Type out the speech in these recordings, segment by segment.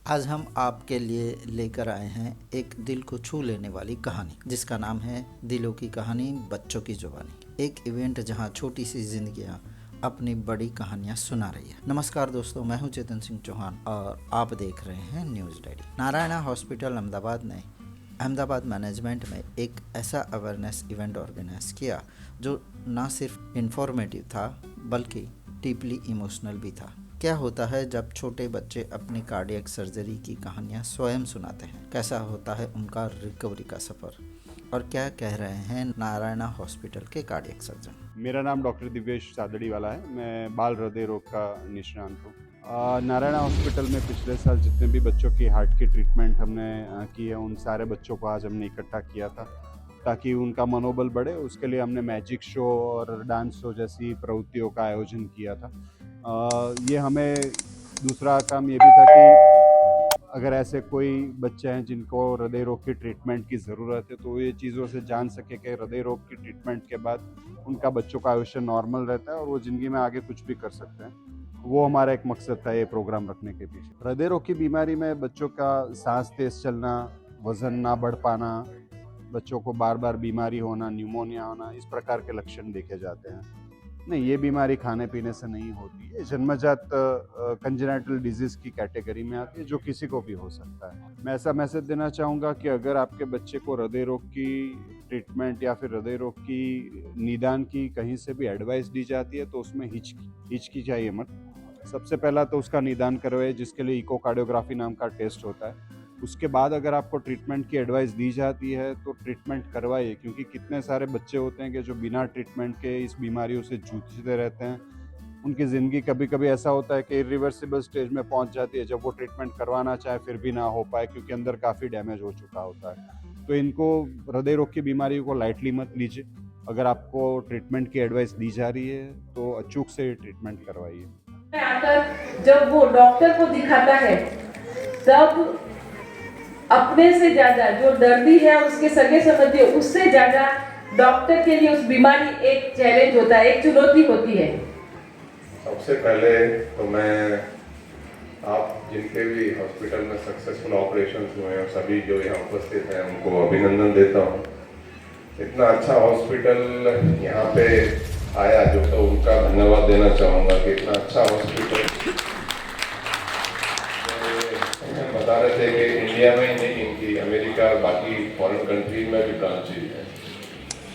आज हम आपके लिए लेकर आए हैं एक दिल को छू लेने वाली कहानी, जिसका नाम है दिलों की कहानी बच्चों की जुबानी। एक इवेंट जहां छोटी सी जिंदगियां अपनी बड़ी कहानियां सुना रही है। नमस्कार दोस्तों, मैं हूं चेतन सिंह चौहान और आप देख रहे हैं news diary. Narayana hospital Ahmedabad ने अहमदाबाद मैनेजमेंट में एक ऐसा अवेयरनेस इवेंट ऑर्गेनाइज किया जो न सिर्फ इंफॉर्मेटिव था बल्कि डीपली इमोशनल भी था। क्या होता है जब छोटे बच्चे अपनी कार्डियक सर्जरी की कहानियां स्वयं सुनाते हैं, कैसा होता है उनका रिकवरी का सफ़र, और क्या कह रहे हैं नारायणा हॉस्पिटल के कार्डियक सर्जन। मेरा नाम डॉक्टर दिव्येश सादड़ी वाला है। मैं बाल हृदय रोग का निष्णात हूँ। नारायणा हॉस्पिटल में पिछले साल जितने भी बच्चों की हार्ट की ट्रीटमेंट हमने की है, उन सारे बच्चों को आज हमने इकट्ठा किया था ताकि उनका मनोबल बढ़े। उसके लिए हमने मैजिक शो और डांस शो जैसी प्रवृत्तियों का आयोजन किया था। ये हमें दूसरा काम ये भी था कि अगर ऐसे कोई बच्चे हैं जिनको हृदय रोग की ट्रीटमेंट की ज़रूरत है तो ये चीज़ों से जान सके कि हृदय रोग की ट्रीटमेंट के बाद उनका बच्चों का आयुष्य नॉर्मल रहता है और वो ज़िंदगी में आगे कुछ भी कर सकते हैं। वो हमारा एक मकसद था ये प्रोग्राम रखने के पीछे। हृदय रोग की बीमारी में बच्चों का सांस तेज चलना, वज़न ना बढ़ पाना, बच्चों को बार बार बीमारी होना, न्यूमोनिया होना, इस प्रकार के लक्षण देखे जाते हैं। नहीं, ये बीमारी खाने पीने से नहीं होती है। जन्मजात कंजेनिटल डिजीज़ की कैटेगरी में आती है जो किसी को भी हो सकता है। मैं ऐसा मैसेज देना चाहूँगा कि अगर आपके बच्चे को हृदय रोग की ट्रीटमेंट या फिर हृदय रोग की निदान की कहीं से भी एडवाइस दी जाती है तो उसमें हिचकिचाइए मत। सबसे पहला तो उसका निदान करवाइए, जिसके लिए इकोकार्डियोग्राफी नाम का टेस्ट होता है। उसके बाद अगर आपको ट्रीटमेंट की एडवाइस दी जाती है तो ट्रीटमेंट करवाइए, क्योंकि कितने सारे बच्चे होते हैं कि जो बिना ट्रीटमेंट के इस बीमारियों से जूझते रहते हैं। उनकी ज़िंदगी कभी कभी ऐसा होता है कि इरिवर्सिबल स्टेज में पहुंच जाती है, जब वो ट्रीटमेंट करवाना चाहे फिर भी ना हो पाए क्योंकि अंदर काफ़ी डैमेज हो चुका होता है। तो इनको हृदय रोग की बीमारी को लाइटली मत लीजिए। अगर आपको ट्रीटमेंट की एडवाइस दी जा रही है तो अचूक से ट्रीटमेंट करवाइए। आकर जब वो डॉक्टर को दिखाता है तब अपने से ज्यादा जो दर्दी है उसके सगे संबंधी उससे ज्यादा डॉक्टर के लिए उस बीमारी एक चैलेंज होता है, एक चुनौती होती है। सबसे पहले तो मैं आप जिनके भी हॉस्पिटल में सक्सेसफुल ऑपरेशंस हुए हैं सभी जो यहाँ उपस्थित हैं उनको अभिनंदन देता हूँ। इतना अच्छा हॉस्पिटल यहाँ पे आया जो तो उनका धन्यवाद देना चाहूँगा कि इतना अच्छा हॉस्पिटल बता रहे थे कि इंडिया में ही नहीं इनकी अमेरिका बाकी फॉरेन कंट्रीज में भी ब्रांचेज हैं।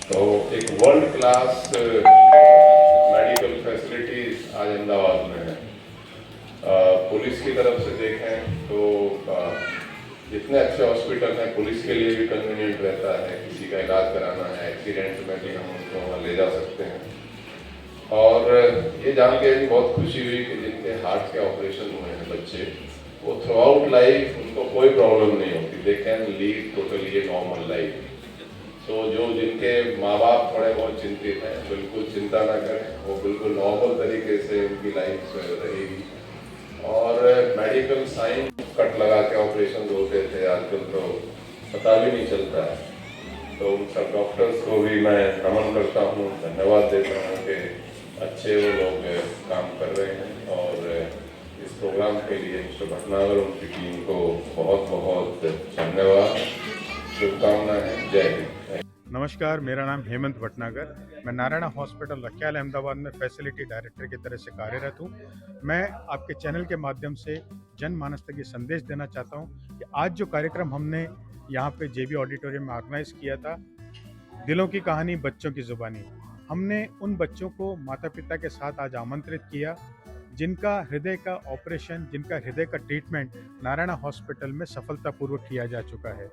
तो एक वर्ल्ड क्लास मेडिकल फैसिलिटीज आज अहमदाबाद में है। पुलिस की तरफ से देखें तो जितने अच्छे हॉस्पिटल हैं पुलिस के लिए भी कन्वीनियंट रहता है, किसी का इलाज कराना है, एक्सीडेंट में भी हम उनको वहाँ ले जा सकते हैं। और ये जान के भी बहुत खुशी हुई कि जिनके हार्ट के ऑपरेशन हुए हैं बच्चे, वो थ्रू आउट लाइफ उनको कोई प्रॉब्लम नहीं होती, they can lead totally a normal life. तो जो जिनके माँ बाप थोड़े बहुत चिंतित हैं बिल्कुल चिंता ना करें, वो बिल्कुल नॉर्मल तरीके से उनकी लाइफ रहेगी। और मेडिकल साइंस कट लगा के ऑपरेशन होते थे, आजकल तो पता भी नहीं चलता है। तो उन सब डॉक्टर्स को भी मैं नमन करता हूँ, धन्यवाद देता हूँ कि अच्छे वो लोग काम कर रहे हैं। और इस प्रोग्राम के लिए मिस्टर भटनागर उनकी टीम को बहुत बहुत धन्यवाद, शुभकामनाएं, जय हिंद। नमस्कार, मेरा नाम हेमंत भटनागर। मैं नारायणा हॉस्पिटल रखियाल अहमदाबाद में फैसिलिटी डायरेक्टर की तरह से कार्यरत हूँ। मैं आपके चैनल के माध्यम से जनमानस तक ये संदेश देना चाहता हूँ कि आज जो कार्यक्रम हमने यहाँ पे जेबी ऑडिटोरियम में ऑर्गेनाइज किया था, दिलों की कहानी बच्चों की ज़ुबानी, हमने उन बच्चों को माता पिता के साथ आज आमंत्रित किया जिनका हृदय का ऑपरेशन, जिनका हृदय का ट्रीटमेंट नारायणा हॉस्पिटल में सफलतापूर्वक किया जा चुका है।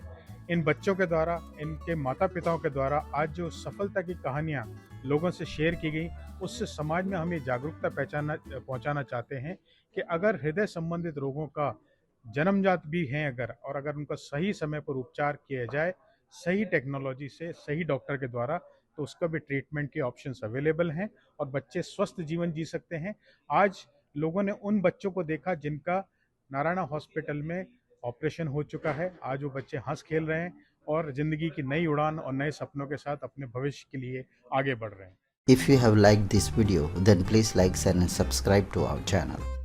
इन बच्चों के द्वारा, इनके माता पिताओं के द्वारा आज जो सफलता की कहानियाँ लोगों से शेयर की गई, उससे समाज में हम ये जागरूकता पहुँचाना चाहते हैं कि अगर हृदय संबंधित रोगों का जन्मजात भी हैं और अगर उनका सही समय पर उपचार किया जाए, सही टेक्नोलॉजी से, सही डॉक्टर के द्वारा, तो उसका भी ट्रीटमेंट के ऑप्शंस अवेलेबल हैं और बच्चे स्वस्थ जीवन जी सकते हैं। आज लोगों ने उन बच्चों को देखा जिनका नारायणा हॉस्पिटल में ऑपरेशन हो चुका है। आज वो बच्चे हंस खेल रहे हैं और ज़िंदगी की नई उड़ान और नए सपनों के साथ अपने भविष्य के लिए आगे बढ़ रहे हैं। If you have liked this video, then please like, share and subscribe to our channel.